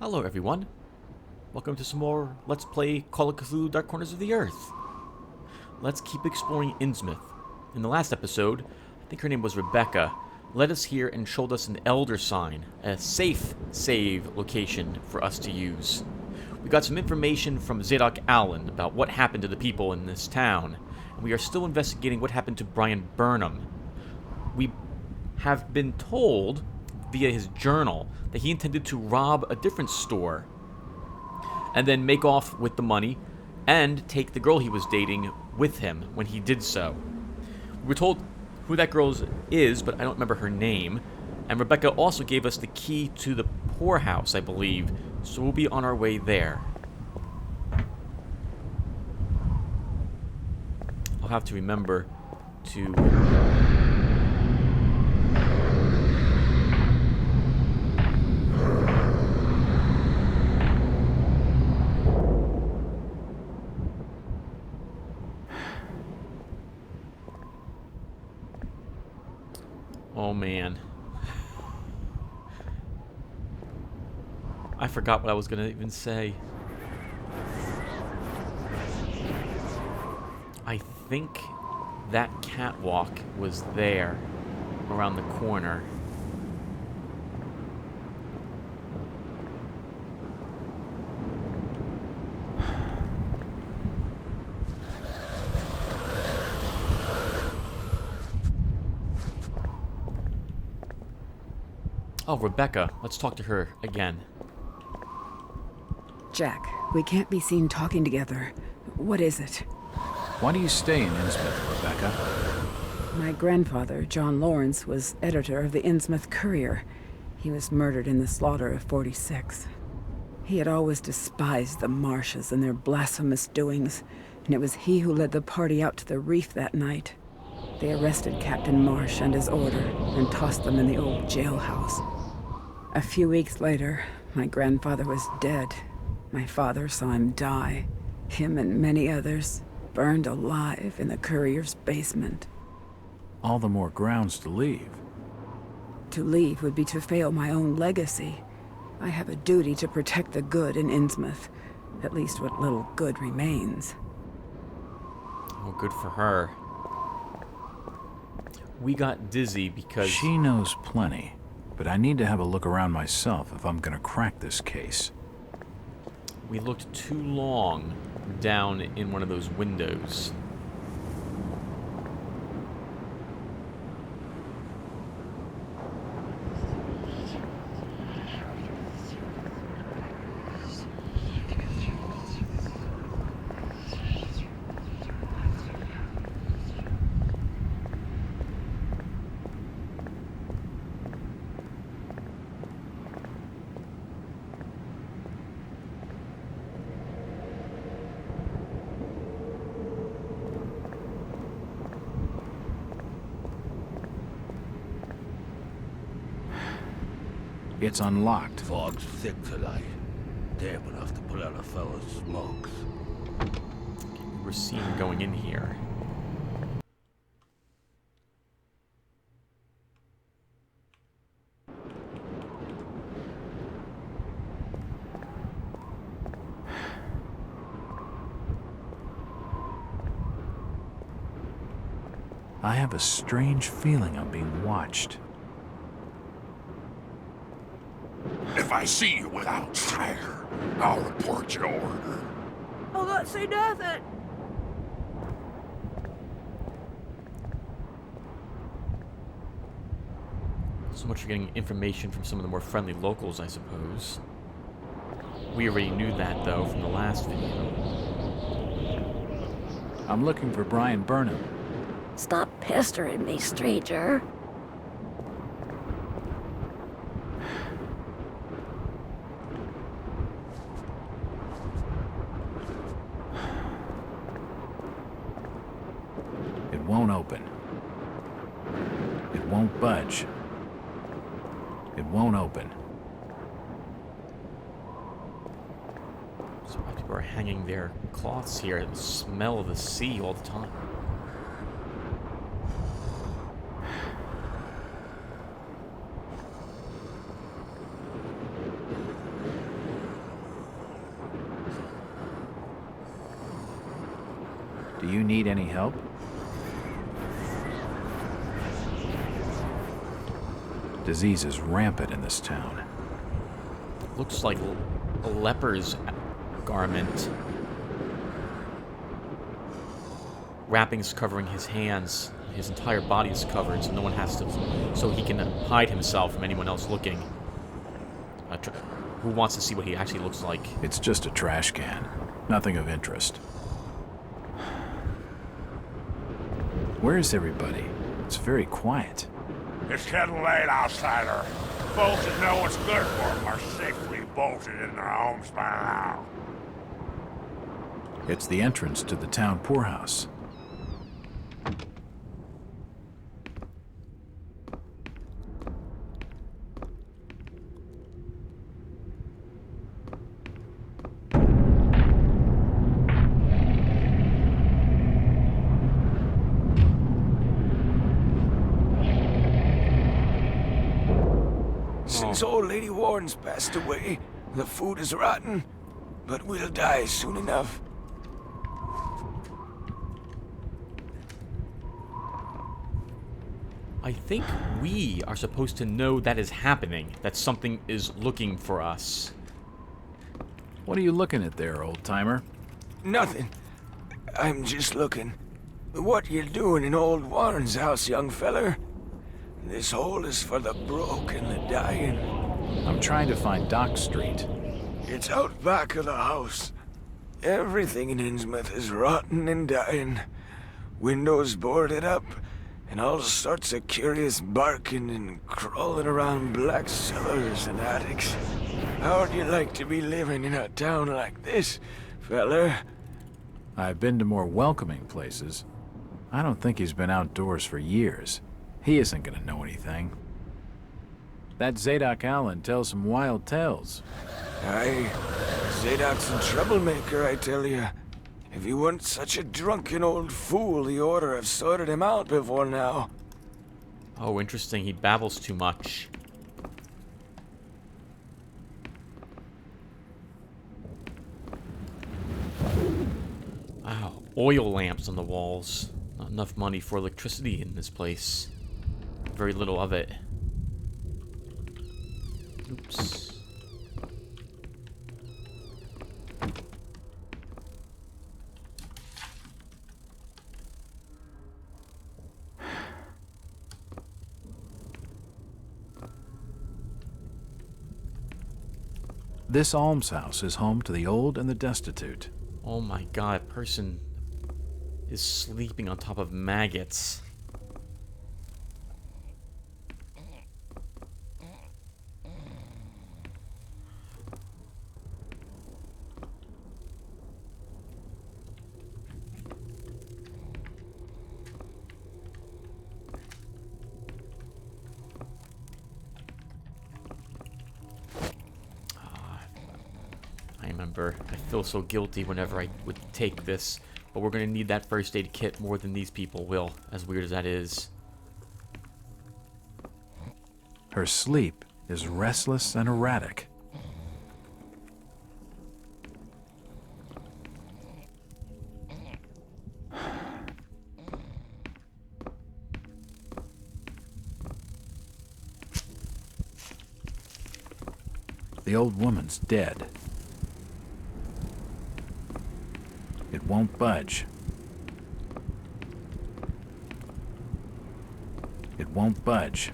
Hello everyone. Welcome to some more Let's Play Call of Cthulhu Dark Corners of the Earth. Let's keep exploring Innsmouth. In the last episode, I think her name was Rebecca, led us here and showed us an elder sign, a safe save location for us to use. We got some information from Zadok Allen about what happened to the people in this town, and we are still investigating what happened to Brian Burnham. We have been told via his journal that he intended to rob a different store and then make off with the money and take the girl he was dating with him when he did so. We were told who that girl is, but I don't remember her name. And Rebecca also gave us the key to the poorhouse, I believe, so we'll be on our way there. I'll have to remember to... Oh man. I forgot what I was gonna even say. I think that catwalk was there, around the corner. Oh, Rebecca. Let's talk to her again. Jack, we can't be seen talking together. What is it? Why do you stay in Innsmouth, Rebecca? My grandfather, John Lawrence, was editor of the Innsmouth Courier. He was murdered in the slaughter of 46. He had always despised the Marshes and their blasphemous doings, and it was he who led the party out to the reef that night. They arrested Captain Marsh and his order and tossed them in the old jailhouse. A few weeks later, my grandfather was dead. My father saw him die. Him and many others burned alive in the Courier's basement. All the more grounds to leave. To leave would be to fail my own legacy. I have a duty to protect the good in Innsmouth, at least what little good remains. Oh, good for her. We got dizzy because... She knows plenty, but I need to have a look around myself if I'm gonna crack this case. we looked too long down in one of those windows. It's unlocked. Fog's thick tonight. Damp enough to put out a fella's smokes. We were seen going in here. I have a strange feeling I'm being watched. If I see you without fire, I'll report your order. I'll not say nothing. So much for getting information from some of the more friendly locals, I suppose. We already knew that, though, from the last video. I'm looking for Brian Burnham. Stop pestering me, stranger. It won't open. It won't budge. It won't open. So many people are hanging their cloths here and smell the sea all the time. Do you need any help? Disease is rampant in this town. Looks like a leper's garment. Wrappings covering his hands. His entire body is covered, so no one has to... So he can hide himself from anyone else looking. Who wants to see what he actually looks like? It's just a trash can. Nothing of interest. Where is everybody? It's very quiet. It's getting late, outsider. Folks that know what's good for them are safely bolted in their homes by now. It's the entrance to the town poorhouse. Since old Lady Warren's passed away, the food is rotten, but we'll die soon enough. I think we are supposed to know that is happening, that something is looking for us. What are you looking at there, old-timer? Nothing. I'm just looking. What you doing in old Warren's house, young feller? This hole is for the broke and the dying. I'm trying to find Dock Street. It's out back of the house. Everything in Innsmouth is rotten and dying. Windows boarded up, and all sorts of curious barking and crawling around black cellars and attics. How'd you like to be living in a town like this, feller? I've been to more welcoming places. I don't think he's been outdoors for years. He isn't gonna know anything. That Zadok Allen tells some wild tales. Aye, Zadok's a troublemaker, I tell you. If he weren't such a drunken old fool, he ought to have sorted him out before now. Oh, interesting. He babbles too much. Wow, oil lamps on the walls. Not enough money for electricity in this place. Very little of it. Oops. This almshouse is home to the old and the destitute. Oh my god, a person is sleeping on top of maggots. I feel so guilty whenever I would take this, but we're going to need that first aid kit more than these people will, as weird as that is. Her sleep is restless and erratic. The old woman's dead. It won't budge. It won't budge.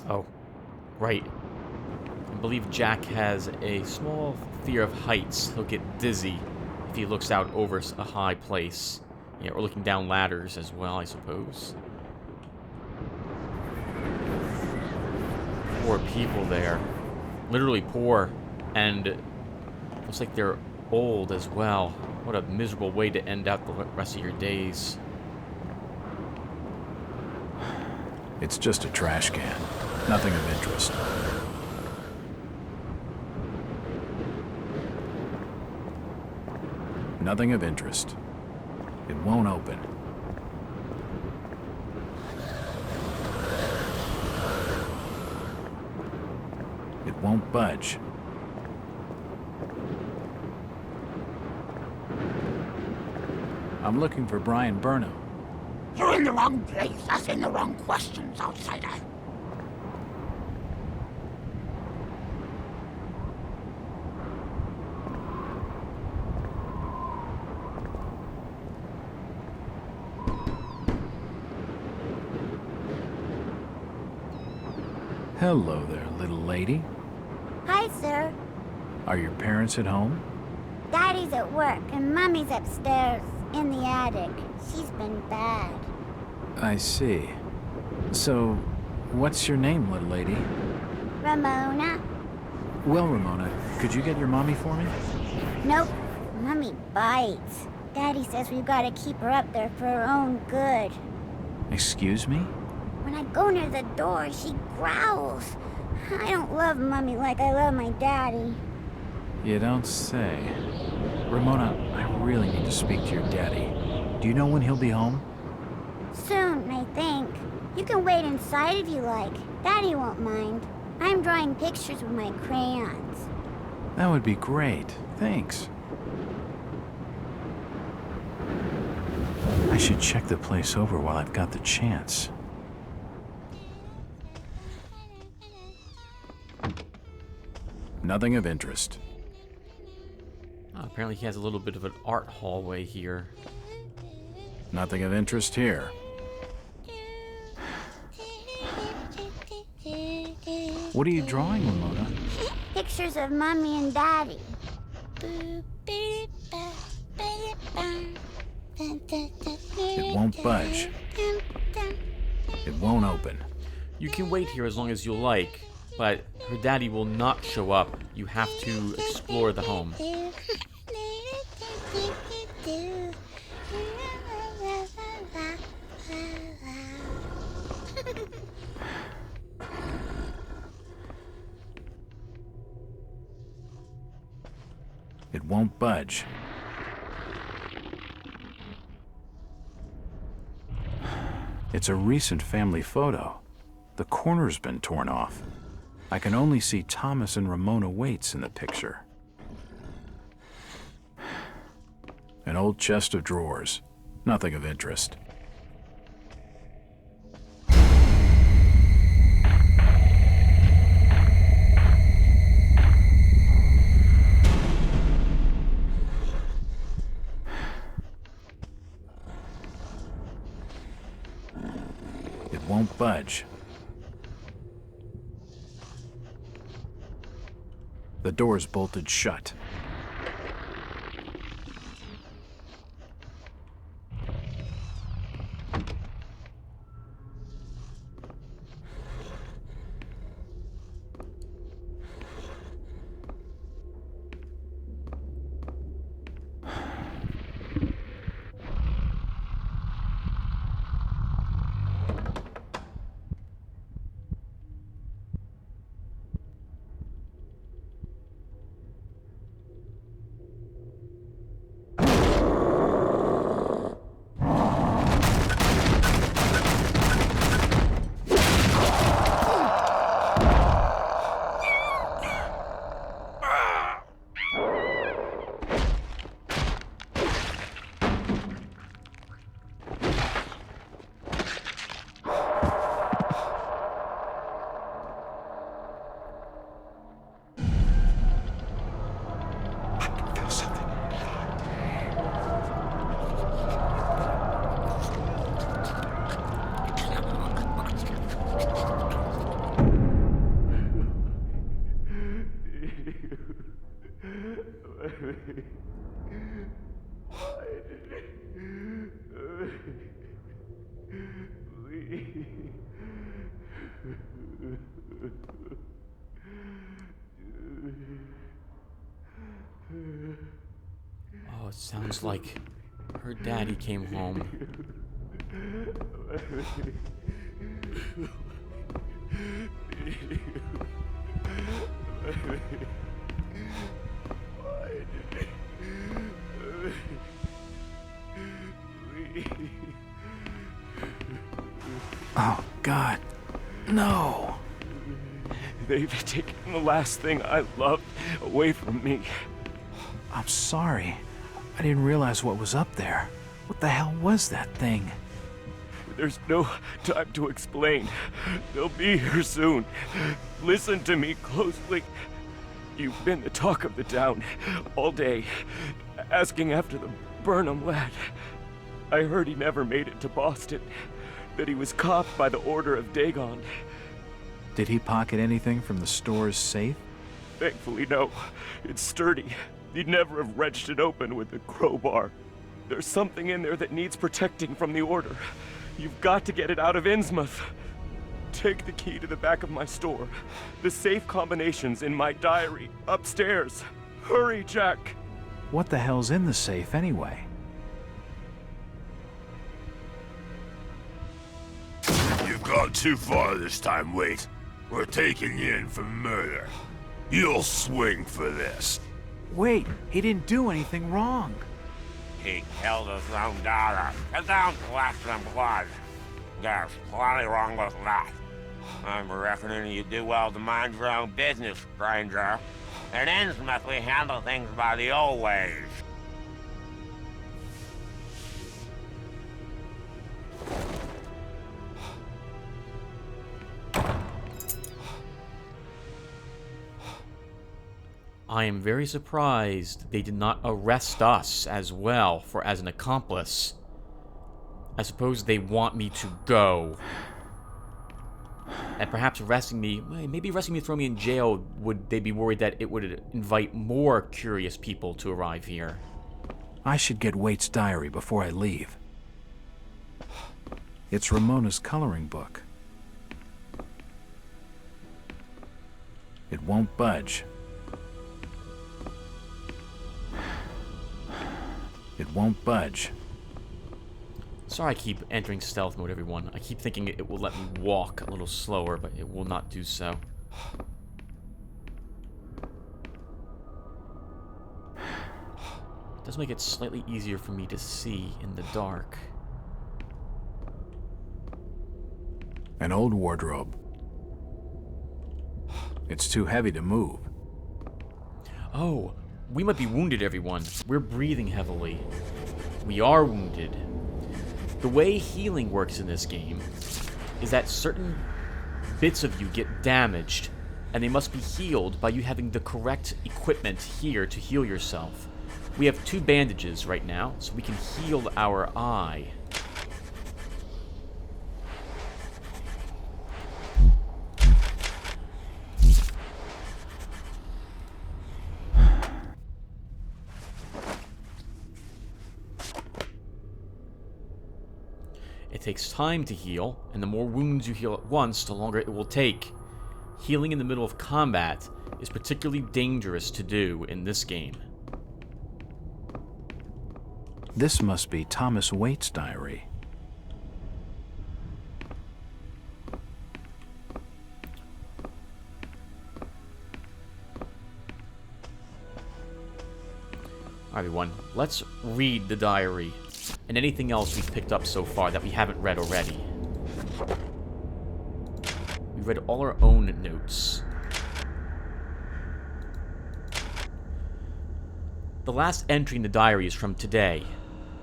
Oh, right. I believe Jack has a small fear of heights. He'll get dizzy if he looks out over a high place. Yeah, or looking down ladders as well, I suppose. Poor people there. Literally poor. And looks like they're old as well. What a miserable way to end out the rest of your days. It's just a trash can. Nothing of interest. Nothing of interest. It won't open. won't budge. I'm looking for Brian Burnham. You're in the wrong place, asking the wrong questions, outsider. Hello there, little lady. Hi, sir. Are your parents at home? Daddy's at work, and Mummy's upstairs, in the attic. She's been bad. I see. So, what's your name, little lady? Ramona? Well, Ramona, could you get your mommy for me? Nope. Mummy bites. Daddy says we've got to keep her up there for her own good. Excuse me? When I go near the door, she growls. I don't love Mummy like I love my daddy. You don't say. Ramona, I really need to speak to your daddy. Do you know when he'll be home? Soon, I think. You can wait inside if you like. Daddy won't mind. I'm drawing pictures with my crayons. That would be great. Thanks. I should check the place over while I've got the chance. Nothing of interest. Oh, apparently he has a little bit of an art hallway here. Nothing of interest here. What are you drawing, Ramona? Pictures of Mummy and Daddy. It won't budge. It won't open. You can wait here as long as you like, but her daddy will not show up. You have to explore the home. It won't budge. It's a recent family photo. The corner's been torn off. I can only see Thomas and Ramona Waits in the picture. An old chest of drawers. Nothing of interest. It won't budge. The door's bolted shut. Oh, it sounds like her daddy came home. Oh, God. No. They've taken the last thing I loved away from me. I'm sorry. I didn't realize what was up there. What the hell was that thing? There's no time to explain. They'll be here soon. Listen to me closely. You've been the talk of the town all day, asking after the Burnham lad. I heard he never made it to Boston, that he was caught by the order of Dagon. Did he pocket anything from the store's safe? Thankfully, no. It's sturdy. He'd never have wrenched it open with a crowbar. There's something in there that needs protecting from the order. You've got to get it out of Innsmouth. Take the key to the back of my store. The safe combination's in my diary, upstairs. Hurry, Jack! What the hell's in the safe anyway? You've gone too far this time, Wait. We're taking you in for murder. You'll swing for this. Wait, he didn't do anything wrong. He killed his own daughter. It don't flesh and blood. There's plenty wrong with that. I'm reckoning you do well to mind your own business, stranger. In Innsmouth, we handle things by the old ways. I am very surprised they did not arrest us as well as an accomplice. I suppose they want me to go. And perhaps arresting me, maybe arresting me, throwing me in jail, would they be worried that it would invite more curious people to arrive here? I should get Waite's diary before I leave. It's Ramona's coloring book. It won't budge. It won't budge. Sorry I keep entering stealth mode, everyone. I keep thinking it will let me walk a little slower, but it will not do so. It does make it slightly easier for me to see in the dark. An old wardrobe. It's too heavy to move. Oh, we might be wounded, everyone. We're breathing heavily. We are wounded. The way healing works in this game is that certain bits of you get damaged, and they must be healed by you having the correct equipment here to heal yourself. We have 2 bandages right now, so we can heal our eye. It takes time to heal, and the more wounds you heal at once, the longer it will take. Healing in the middle of combat is particularly dangerous to do in this game. This must be Thomas Waite's diary. Alright, everyone, let's read the diary. And anything else we've picked up so far that we haven't read already. We read all our own notes. The last entry in the diary is from today.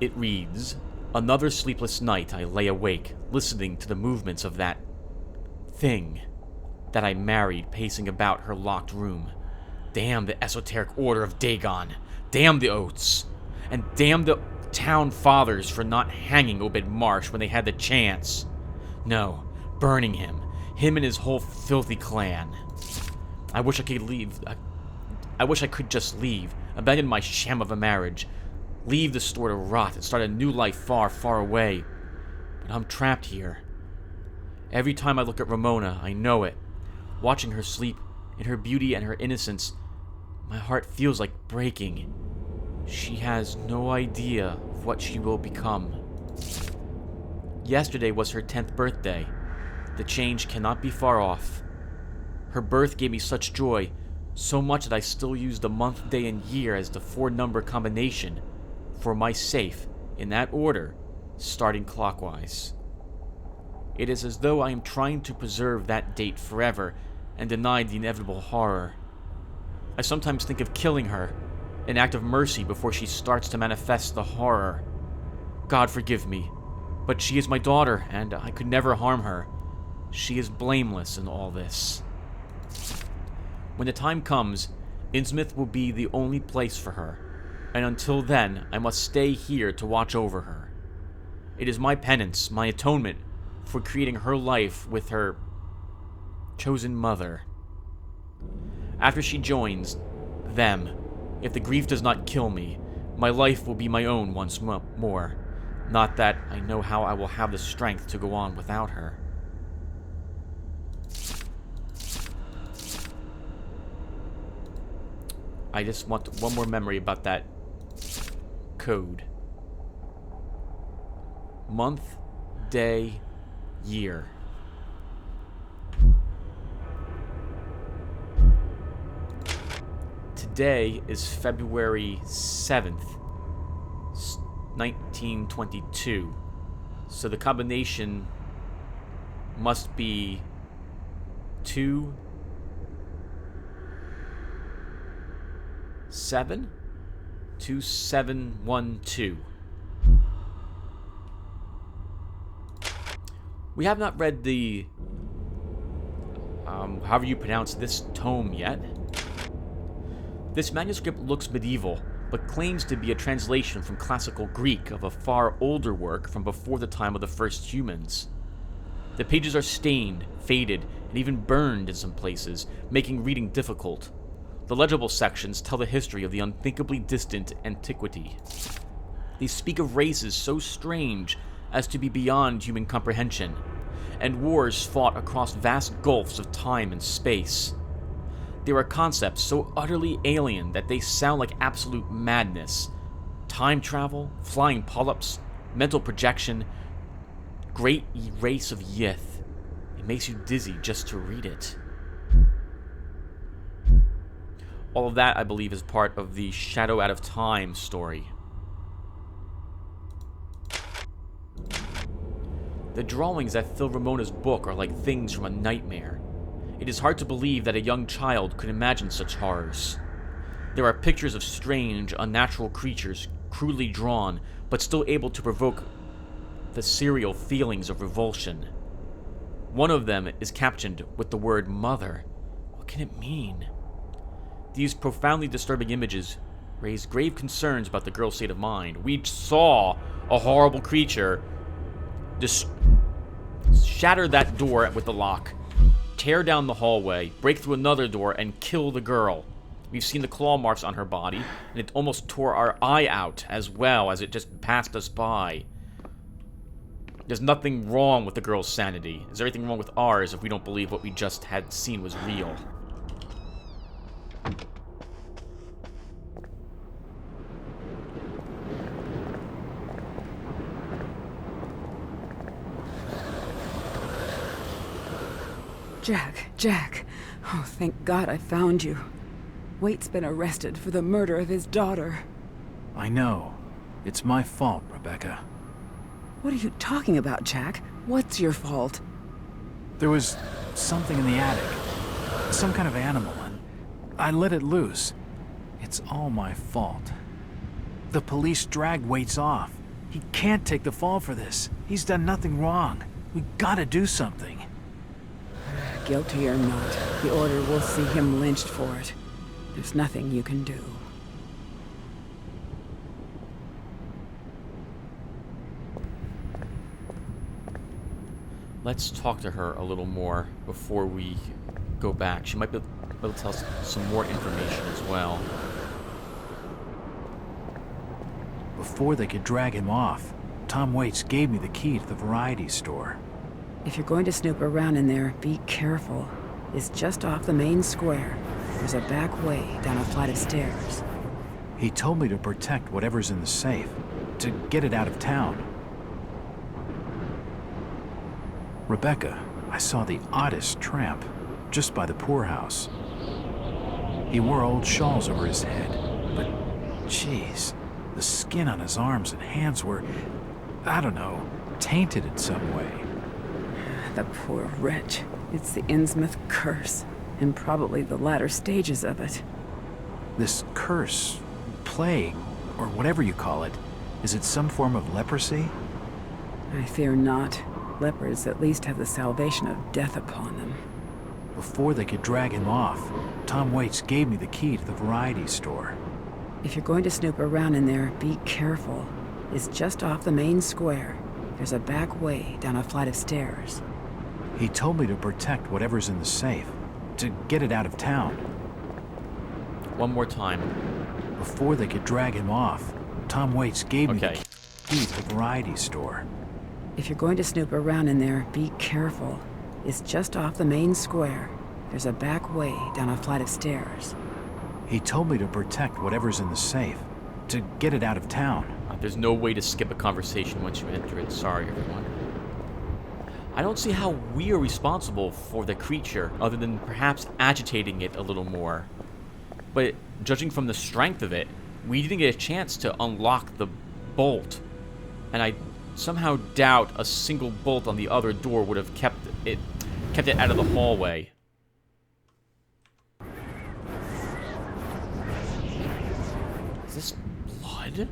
It reads, "Another sleepless night I lay awake, listening to the movements of that thing that I married pacing about her locked room. Damn the esoteric order of Dagon. Damn the oaths. And damn the town fathers for not hanging Obed Marsh when they had the chance. No, burning him and his whole filthy clan. I wish I could leave. I wish I could just leave, abandon my sham of a marriage, leave the store to rot and start a new life far, far away. But I'm trapped here. Every time I look at Ramona, I know it. Watching her sleep, in her beauty and her innocence, my heart feels like breaking. She has no idea of what she will become. Yesterday was her 10th birthday. The change cannot be far off. Her birth gave me such joy, so much that I still use the month, day, and year as the 4-number combination for my safe, in that order, starting clockwise. It is as though I am trying to preserve that date forever, and denied the inevitable horror. I sometimes think of killing her, an act of mercy before she starts to manifest the horror. God forgive me, but she is my daughter, and I could never harm her. She is blameless in all this. When the time comes, Innsmouth will be the only place for her, and until then, I must stay here to watch over her. It is my penance, my atonement, for creating her life with her chosen mother. After she joins them, if the grief does not kill me, my life will be my own once more. Not that I know how I will have the strength to go on without her. I just want one more memory about that code. Month, day, year. Today is February 7th, 1922. So the combination must be 2, 7, 2712. We have not read the, however you pronounce this tome yet. This manuscript looks medieval, but claims to be a translation from classical Greek of a far older work from before the time of the first humans. The pages are stained, faded, and even burned in some places, making reading difficult. The legible sections tell the history of the unthinkably distant antiquity. These speak of races so strange as to be beyond human comprehension, and wars fought across vast gulfs of time and space. There are concepts so utterly alien that they sound like absolute madness. Time travel, flying polyps, mental projection, great race of Yith. It makes you dizzy just to read it. All of that, I believe, is part of the Shadow Out of Time story. The drawings that fill Ramona's book are like things from a nightmare. It is hard to believe that a young child could imagine such horrors. There are pictures of strange, unnatural creatures, crudely drawn, but still able to provoke the serial feelings of revulsion. One of them is captioned with the word mother. What can it mean? These profoundly disturbing images raise grave concerns about the girl's state of mind. We saw a horrible creature shatter that door with the lock, tear down the hallway, break through another door, and kill the girl. We've seen the claw marks on her body, and it almost tore our eye out as well as it just passed us by. There's nothing wrong with the girl's sanity. Is there anything wrong with ours if we don't believe what we just had seen was real? Jack. Oh, thank God I found you. Waite's been arrested for the murder of his daughter. I know. It's my fault, Rebecca. What are you talking about, Jack? What's your fault? There was something in the attic. Some kind of animal, and I let it loose. It's all my fault. The police dragged Waits off. He can't take the fall for this. He's done nothing wrong. We gotta do something. Guilty or not, the Order will see him lynched for it. There's nothing you can do. Let's talk to her a little more before we go back. She might be able to tell us some more information as well. Before they could drag him off, Tom Waits gave me the key to the variety store. If you're going to snoop around in there, be careful. It's just off the main square. There's a back way down a flight of stairs. He told me to protect whatever's in the safe, to get it out of town. Rebecca, I saw the oddest tramp, just by the poorhouse. He wore old shawls over his head, but, jeez, the skin on his arms and hands were, I don't know, tainted in some way. The poor wretch. It's the Innsmouth curse. and probably the latter stages of it. This curse, plague, or whatever you call it, is it some form of leprosy? I fear not. Lepers at least have the salvation of death upon them. Before they could drag him off, Tom Waits gave me the key to the variety store. If you're going to snoop around in there, be careful. It's just off the main square. There's a back way down a flight of stairs. He told me to protect whatever's in the safe, to get it out of town. One more time. Before they could drag him off, Tom Waits gave me the Okay. key to the variety store. If you're going to snoop around in there, be careful. It's just off the main square. There's a back way down a flight of stairs. He told me to protect whatever's in the safe, to get it out of town. There's no way to skip a conversation once you enter it. Sorry, everyone. I don't see how we are responsible for the creature, other than perhaps agitating it a little more. But judging from the strength of it, we didn't get a chance to unlock the bolt. And I somehow doubt a single bolt on the other door would have kept it out of the hallway. Is this blood?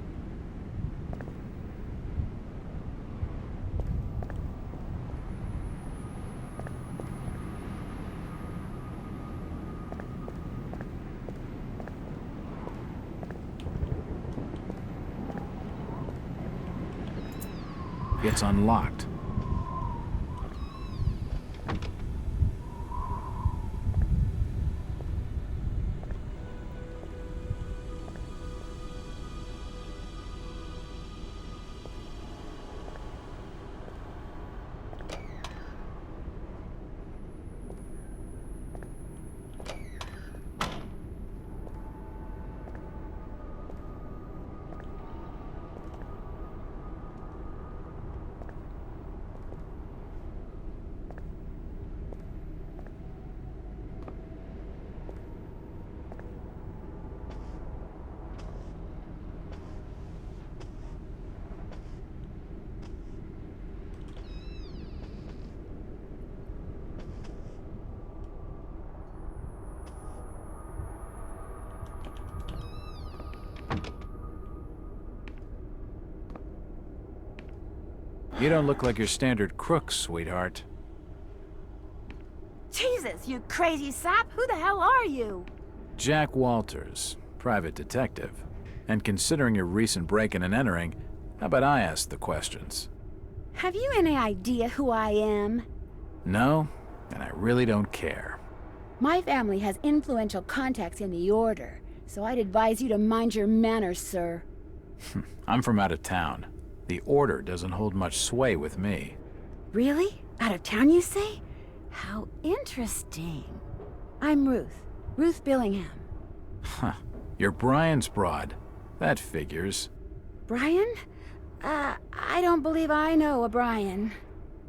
It's unlocked. You don't look like your standard crook, sweetheart. Jesus, you crazy sap! Who the hell are you? Jack Walters, private detective. And considering your recent break-in and entering, how about I ask the questions? Have you any idea who I am? No, and I really don't care. My family has influential contacts in the Order, so I'd advise you to mind your manners, sir. I'm from out of town. The Order doesn't hold much sway with me. Really? Out of town, you say? How interesting. I'm Ruth. Ruth Billingham. Huh. You're Brian's broad. That figures. Brian? I don't believe I know a Brian.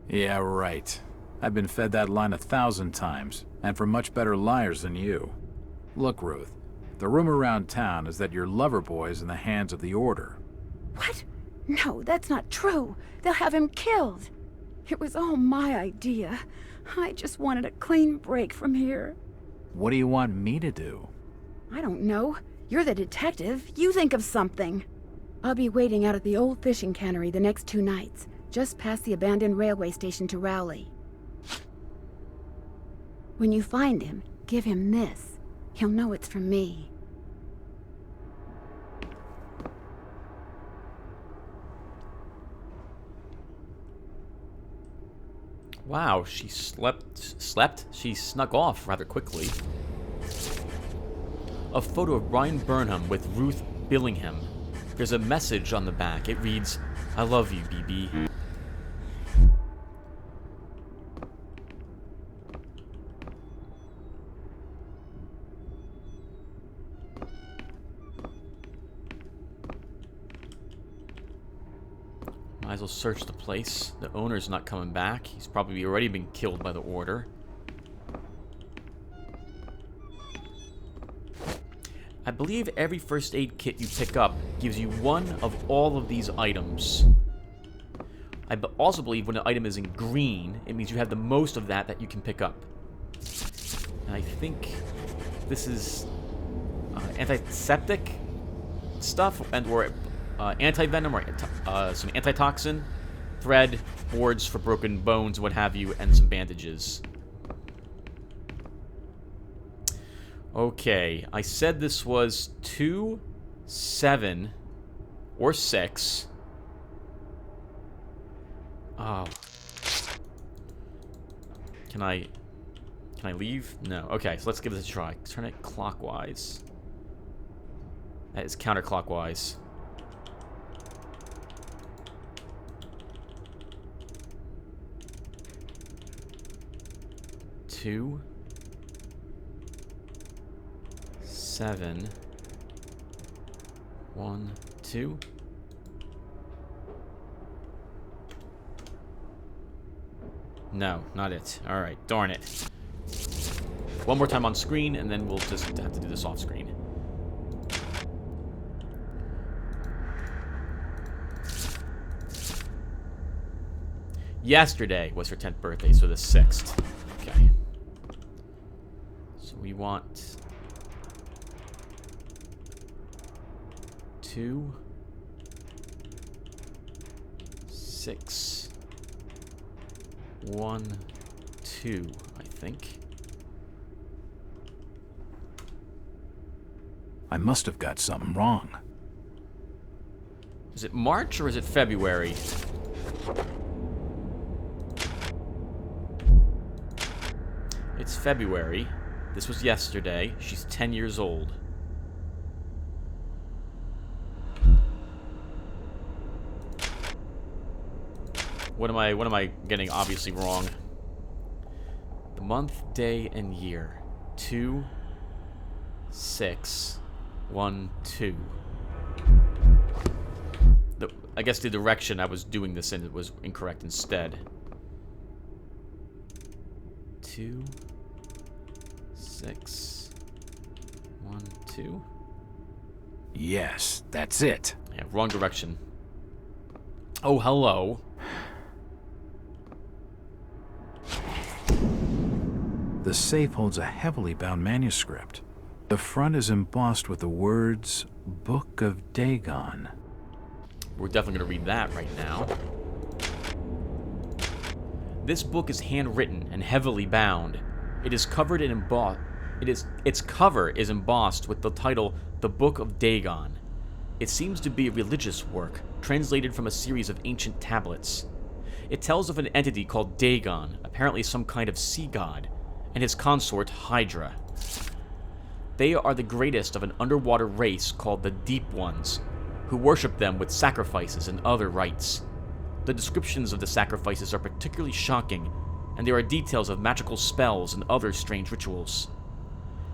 Yeah, right. I've been fed that line 1,000 times, and from much better liars than you. Look, Ruth, the rumor around town is that your lover boy's in the hands of the Order. What? No, that's not true. They'll have him killed. It was all my idea. I just wanted a clean break from here. What do you want me to do? I don't know. You're the detective. You think of something. I'll be waiting out at the old fishing cannery the next 2 nights, just past the abandoned railway station to Rowley. When you find him, give him this. He'll know it's from me. Wow, she slept? She snuck off rather quickly. A photo of Brian Burnham with Ruth Billingham. There's a message on the back. It reads, "I love you, BB." Might as well search the place. The owner's not coming back. He's probably already been killed by the Order. I believe every first aid kit you pick up gives you one of all of these items. I also believe when an item is in green, it means you have the most of that you can pick up. And I think this is antiseptic stuff or anti-venom or some antitoxin, thread, boards for broken bones, what have you, and some bandages. Okay, I said this was 2, 7, or 6. Oh. Can I leave? No. Okay, so let's give this a try. Turn it clockwise. That is counterclockwise. Two. 7. 1, 2. No, not it. Alright, darn it. One more time on screen, and then we'll just have to do this off screen. Yesterday was her 10th birthday, so the 6th. Okay. So we want 2, 6, 1, 2, I think. I must have got something wrong. Is it March or is it February? It's February. This was yesterday. She's 10 years old. What am I getting obviously wrong? The month, day, and year. 2, 6, 1, 2. I guess the direction I was doing this in was incorrect instead. 2, 6, 1, 2. Yes, that's it. Yeah, wrong direction. Oh, hello. The safe holds a heavily bound manuscript. The front is embossed with the words, Book of Dagon. We're definitely going to read that right now. This book is handwritten and heavily bound. It is covered and embossed. Its cover is embossed with the title, The Book of Dagon. It seems to be a religious work, translated from a series of ancient tablets. It tells of an entity called Dagon, apparently some kind of sea god, and his consort Hydra. They are the greatest of an underwater race called the Deep Ones, who worship them with sacrifices and other rites. The descriptions of the sacrifices are particularly shocking, and there are details of magical spells and other strange rituals.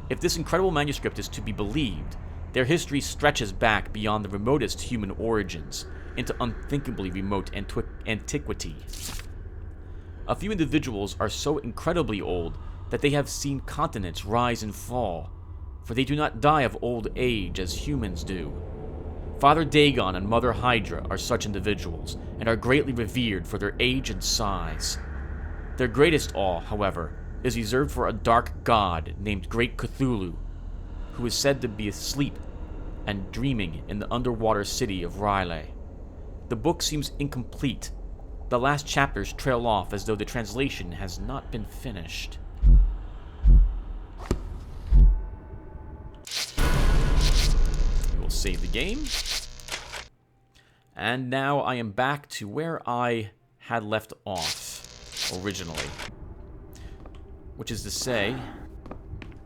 If this incredible manuscript is to be believed, their history stretches back beyond the remotest human origins into unthinkably remote antiquity. A few individuals are so incredibly old that they have seen continents rise and fall, for they do not die of old age as humans do. Father Dagon and Mother Hydra are such individuals, and are greatly revered for their age and size. Their greatest awe, however, is reserved for a dark god named Great Cthulhu, who is said to be asleep and dreaming in the underwater city of R'lyeh. The book seems incomplete. The last chapters trail off as though the translation has not been finished. We'll save the game. And now I am back to where I had left off originally. Which is to say,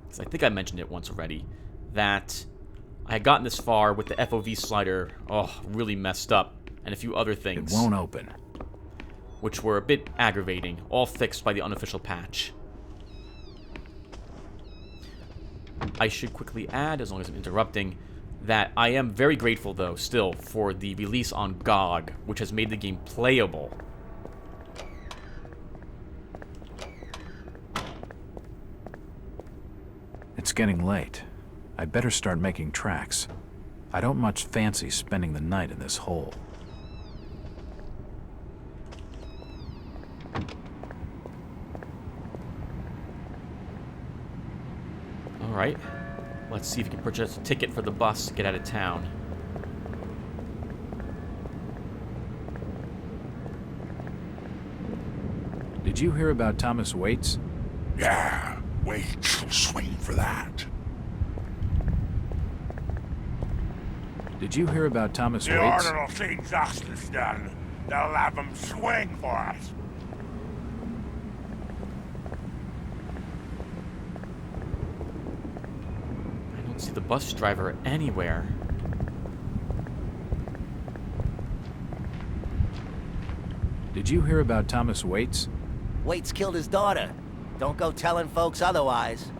because I think I mentioned it once already, that I had gotten this far with the FOV slider, really messed up, and a few other things. It won't open. Which were a bit aggravating, all fixed by the unofficial patch. I should quickly add, as long as I'm interrupting, that I am very grateful, though, still, for the release on GOG, which has made the game playable. It's getting late. I'd better start making tracks. I don't much fancy spending the night in this hole. Alright. Let's see if we can purchase a ticket for the bus to get out of town. Did you hear about Thomas Waits? Yeah, Waits will swing for that. Did you hear about Thomas The Waits? order will see justice done. They'll have them swing for us. I don't see the bus driver anywhere. Did you hear about Thomas Waits? Waits killed his daughter. Don't go telling folks otherwise.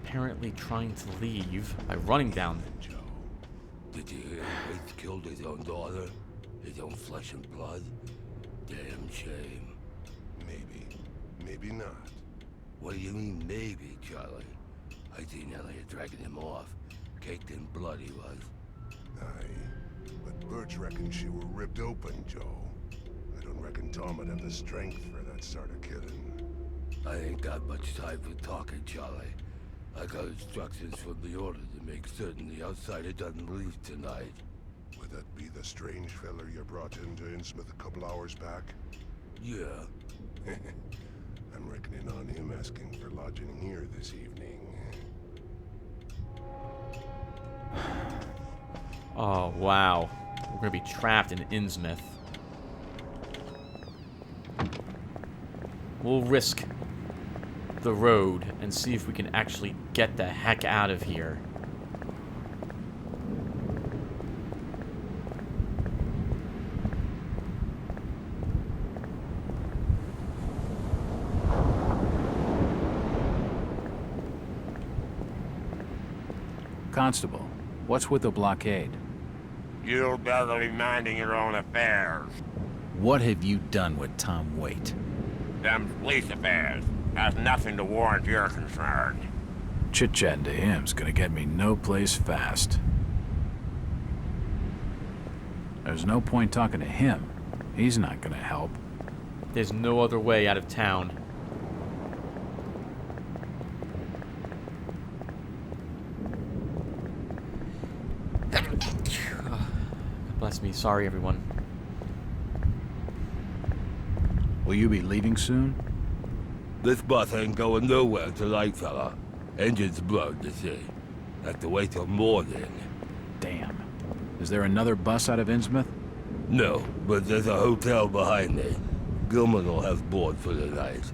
Apparently trying to leave by running down. Joe, did you hear Waits killed his own daughter? His own flesh and blood? Damn shame. Maybe not. What do you mean, maybe, Charlie? I seen Elliot dragging him off. Caked in blood he was. Aye, but Birch reckons she were ripped open, Joe. I don't reckon Tom would have the strength for that sort of killing. I ain't got much time for talking, Charlie. I got instructions from the order to make certain the outsider doesn't leave tonight. Would that be the strange feller you brought into Innsmouth a couple hours back? Yeah. I'm reckoning on him asking for lodging here this evening. Oh, wow. We're gonna be trapped in Innsmouth. We'll risk the road and see if we can actually get the heck out of here. Constable, what's with the blockade? You'll better be minding your own affairs. What have you done with Tom Waite? Them police affairs has nothing to warrant your concern. Chit-chatting to him's gonna get me no place fast. There's no point talking to him. He's not gonna help. There's no other way out of town. Bless me. Sorry, everyone. Will you be leaving soon? This bus ain't going nowhere tonight, fella. Engine's blowed, you see. Have to wait till morning. Damn. Is there another bus out of Innsmouth? No, but there's a hotel behind me. Gilman will have board for the night.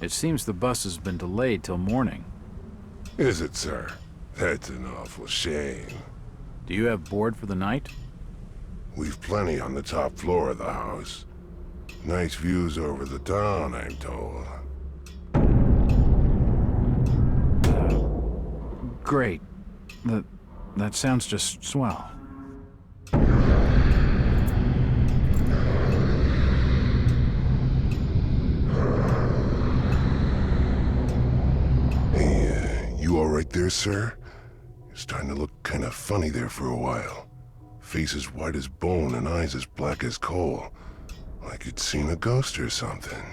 It seems the bus has been delayed till morning. Is it, sir? That's an awful shame. Do you have board for the night? We've plenty on the top floor of the house. Nice views over the town, I'm told. Great. That sounds just swell. Hey, you all right there, sir? You're starting to look kind of funny there for a while. Face as white as bone and eyes as black as coal. Like you'd seen a ghost or something.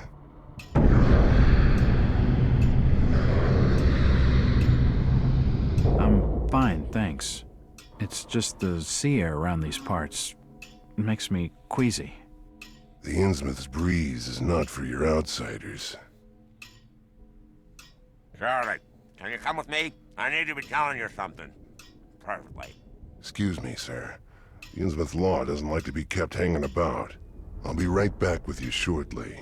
I'm fine, thanks. It's just the sea air around these parts. It makes me queasy. The Innsmouth's breeze is not for your outsiders. Charlie, can you come with me? I need to be telling you something. Perfectly. Excuse me, sir. The Innsmouth law doesn't like to be kept hanging about. I'll be right back with you shortly.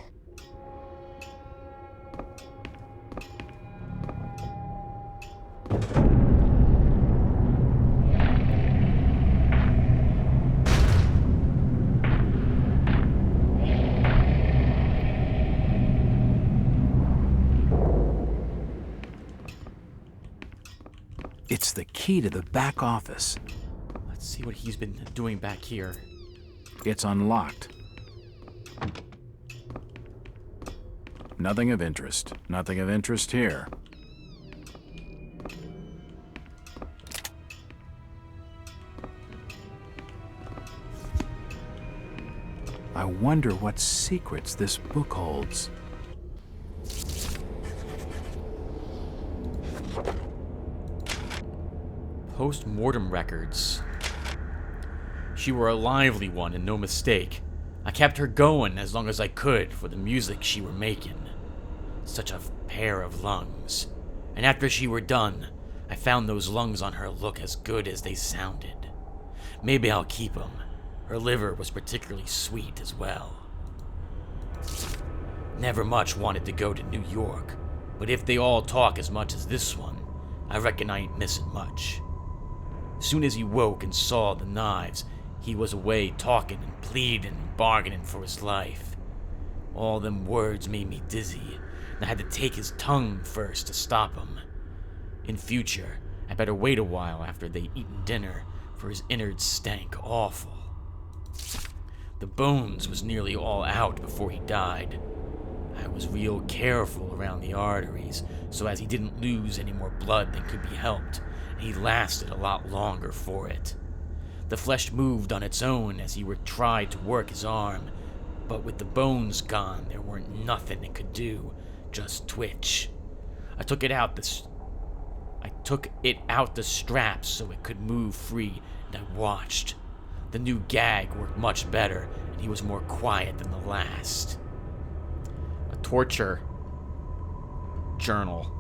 key to the back office. Let's see what he's been doing back here. It's unlocked. Nothing of interest. Nothing of interest here. I wonder what secrets this book holds. Post-mortem records. She were a lively one and no mistake. I kept her going as long as I could for the music she were making. Such a pair of lungs. And after she were done, I found those lungs on her look as good as they sounded. Maybe I'll keep 'em. Her liver was particularly sweet as well. Never much wanted to go to New York, but if they all talk as much as this one, I reckon I ain't missing much. Soon as he woke and saw the knives, he was away talking and pleading and bargaining for his life. All them words made me dizzy, and I had to take his tongue first to stop him. In future, I better wait a while after they eaten dinner, for his innards stank awful. The bones was nearly all out before he died. I was real careful around the arteries, so as he didn't lose any more blood than could be helped, and he lasted a lot longer for it. The flesh moved on its own as he tried to work his arm, but with the bones gone, there weren't nothing it could do, just twitch. I took it out the straps so it could move free, and I watched. The new gag worked much better, and he was more quiet than the last. A torture journal.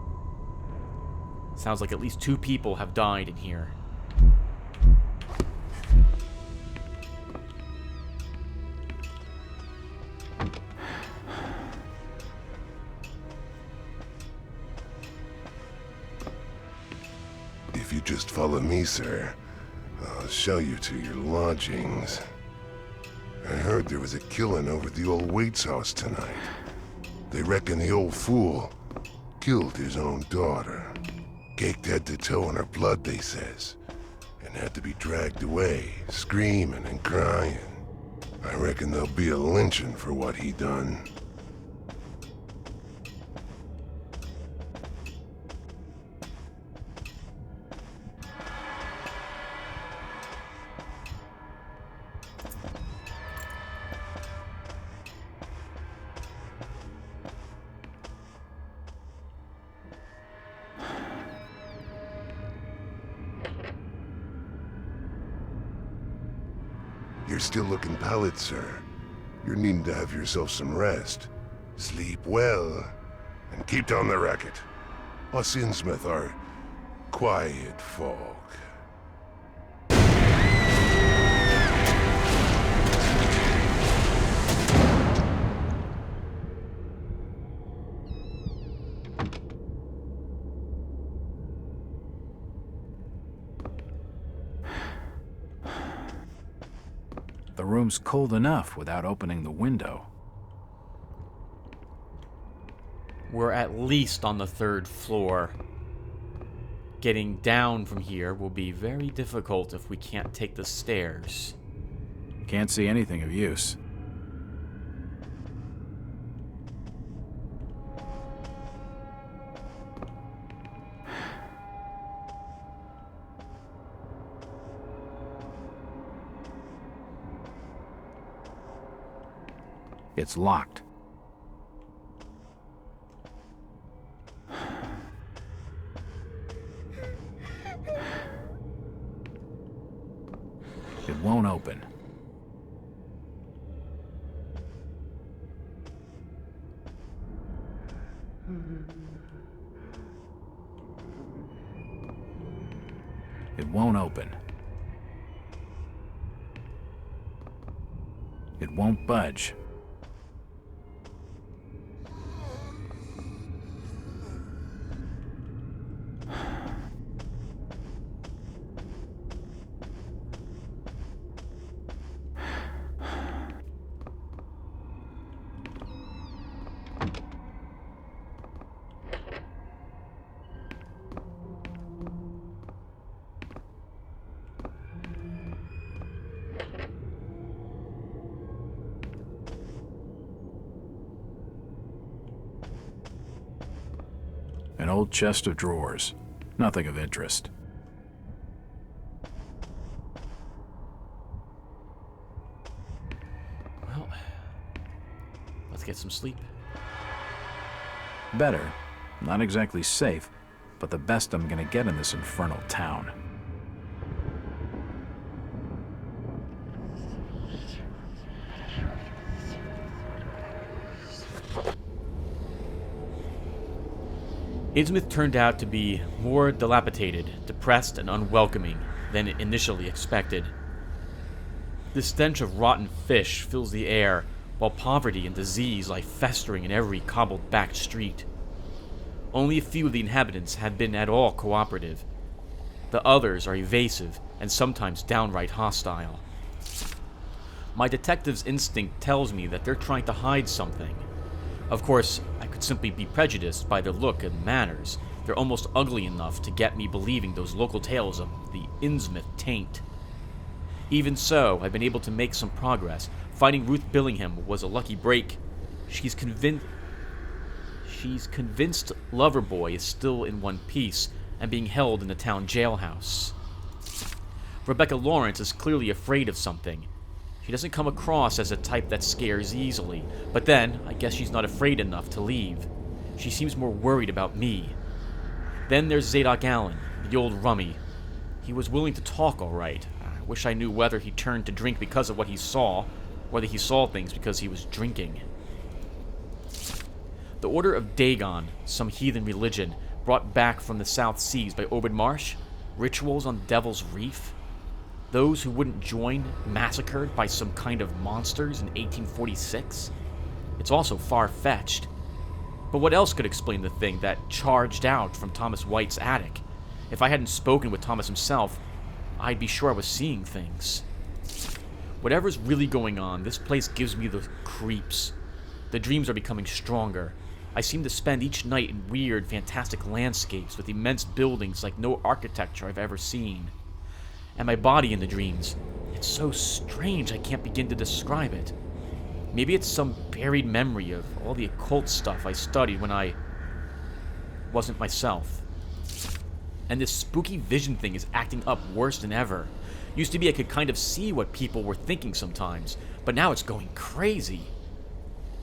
Sounds like at least 2 people have died in here. If you just follow me, sir, I'll show you to your lodgings. I heard there was a killing over at the old Waite's house tonight. They reckon the old fool killed his own daughter. Caked head to toe in her blood, they says, and had to be dragged away, screaming and crying. I reckon there'll be a lynching for what he done. You're still looking pallid, sir. You're needing to have yourself some rest. Sleep well, and keep down the racket. Us Innsmouth are quiet folk. The room's cold enough without opening the window. We're at least on the 3rd floor. Getting down from here will be very difficult if we can't take the stairs. Can't see anything of use. It's locked. It won't open. It won't open. It won't budge. old chest of drawers. Nothing of interest. Well, let's get some sleep. Better. Not exactly safe, but the best I'm gonna get in this infernal town. Innsmouth turned out to be more dilapidated, depressed, and unwelcoming than initially expected. The stench of rotten fish fills the air, while poverty and disease lie festering in every cobbled back street. Only a few of the inhabitants have been at all cooperative. The others are evasive and sometimes downright hostile. My detective's instinct tells me that they're trying to hide something. Of course, I could simply be prejudiced by their look and manners. They're almost ugly enough to get me believing those local tales of the Innsmouth taint. Even so, I've been able to make some progress. Finding Ruth Billingham was a lucky break. She's convinced Loverboy is still in one piece and being held in the town jailhouse. Rebecca Lawrence is clearly afraid of something. She doesn't come across as a type that scares easily, but then, I guess she's not afraid enough to leave. She seems more worried about me. Then there's Zadok Allen, the old rummy. He was willing to talk all right. I wish I knew whether he turned to drink because of what he saw, whether he saw things because he was drinking. The Order of Dagon, some heathen religion, brought back from the South Seas by Obed Marsh, rituals on Devil's Reef. Those who wouldn't join massacred by some kind of monsters in 1846? It's also far-fetched. But what else could explain the thing that charged out from Thomas White's attic? If I hadn't spoken with Thomas himself, I'd be sure I was seeing things. Whatever's really going on, this place gives me the creeps. The dreams are becoming stronger. I seem to spend each night in weird, fantastic landscapes with immense buildings like no architecture I've ever seen. And my body in the dreams, it's so strange I can't begin to describe it. Maybe it's some buried memory of all the occult stuff I studied when I wasn't myself. And this spooky vision thing is acting up worse than ever. Used to be I could kind of see what people were thinking sometimes, but now it's going crazy.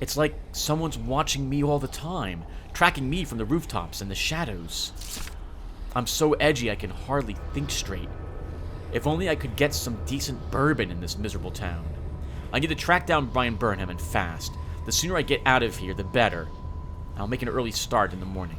It's like someone's watching me all the time, tracking me from the rooftops and the shadows. I'm so edgy I can hardly think straight. If only I could get some decent bourbon in this miserable town. I need to track down Brian Burnham and fast. The sooner I get out of here, the better. I'll make an early start in the morning.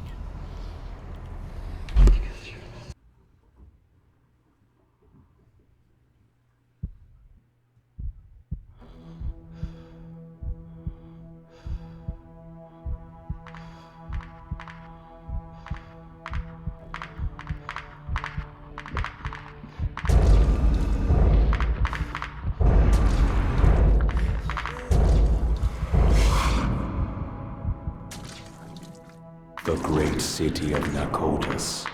The great city of Nakotas.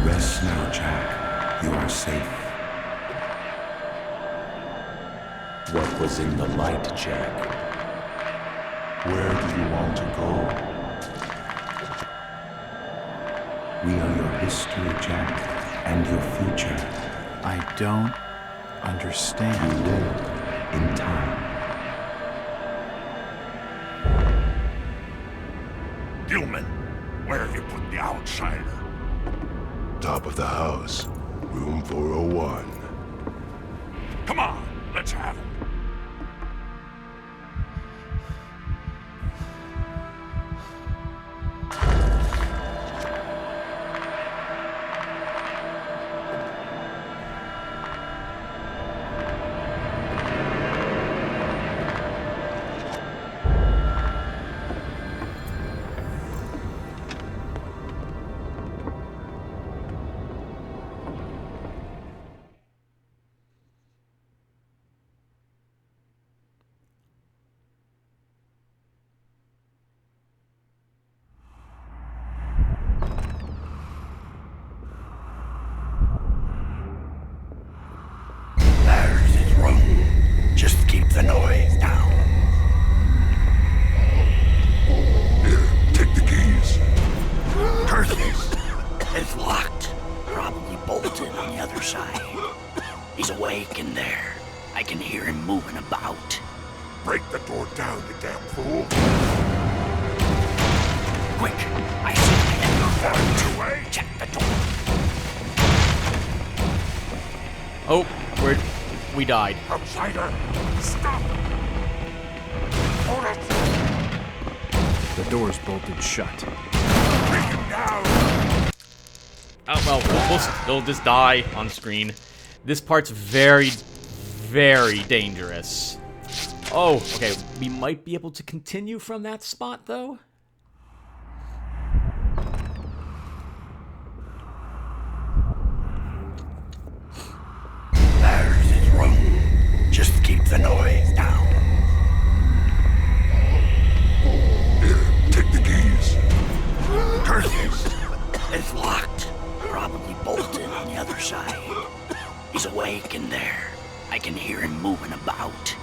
Rest now, Jack. You are safe. What was in the light, Jack? Where do you want to go? We are your history, Jack, and your future. I don't understand. You will, in time. Gilman, where have you put the outsider? Top of the house, room 401. Come on, let's have him. The noise down. Here, take the keys. It's locked. Probably bolted on the other side. He's awake in there. I can hear him moving about. Break the door down, you damn fool! Quick! I see the head. Away! Check the door. Oh, we died. Outsider! Stop! Hold it! The door's bolted shut. Bring him down! Oh, well, they'll just die on screen. This part's very, very dangerous. Oh, okay. We might be able to continue from that spot, though. There's his room. Just keep the noise down. Here, take the keys. Curses! It's locked. Probably bolted on the other side. He's awake in there. I can hear him moving about.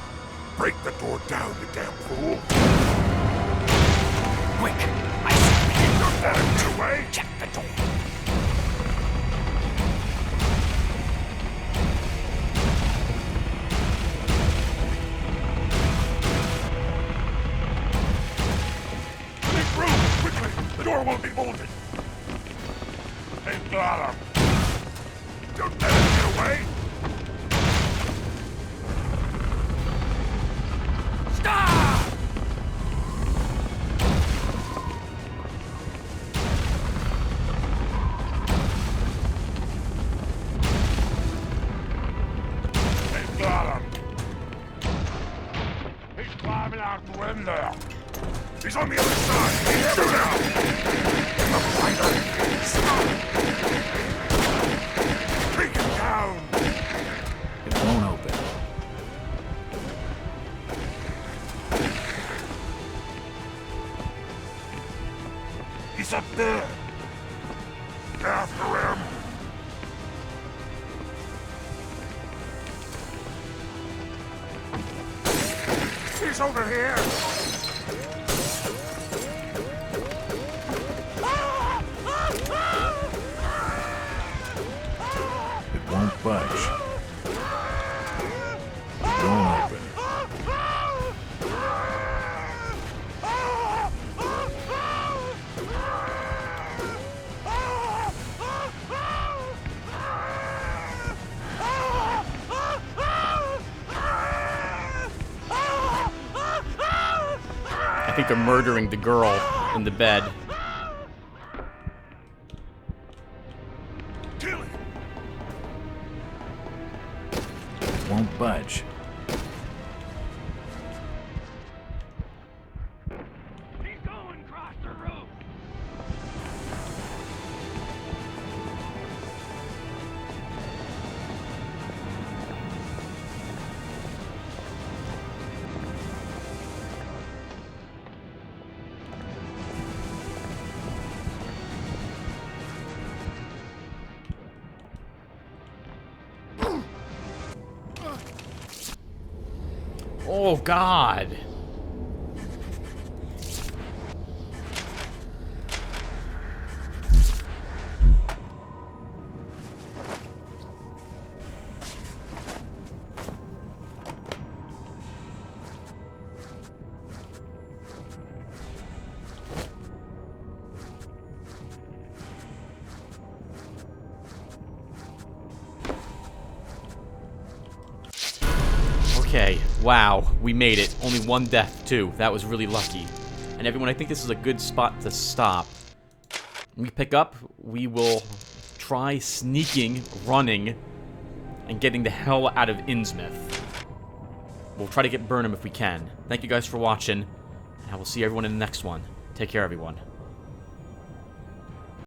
Break the door down, you damn fool! Quick! I see the head. You're back away! Check the door. Make room! Quickly! The door won't be bolted! They got him! Don't let him get away! Stop! They got him! He's climbing out the window! He's on the other side! Shoot him! Outsider! Stop! Take him down! It won't open. He's up there! After him! He's over here! It won't budge. It won't open. I think they're murdering the girl in the bed. It won't budge. He's going across the roof. Oh, God. Okay, wow, we made it. Only one death, too. That was really lucky. And everyone, I think this is a good spot to stop. When we pick up, we will try sneaking, running, and getting the hell out of Innsmouth. We'll try to get Burnham if we can. Thank you guys for watching, and I will see everyone in the next one. Take care, everyone.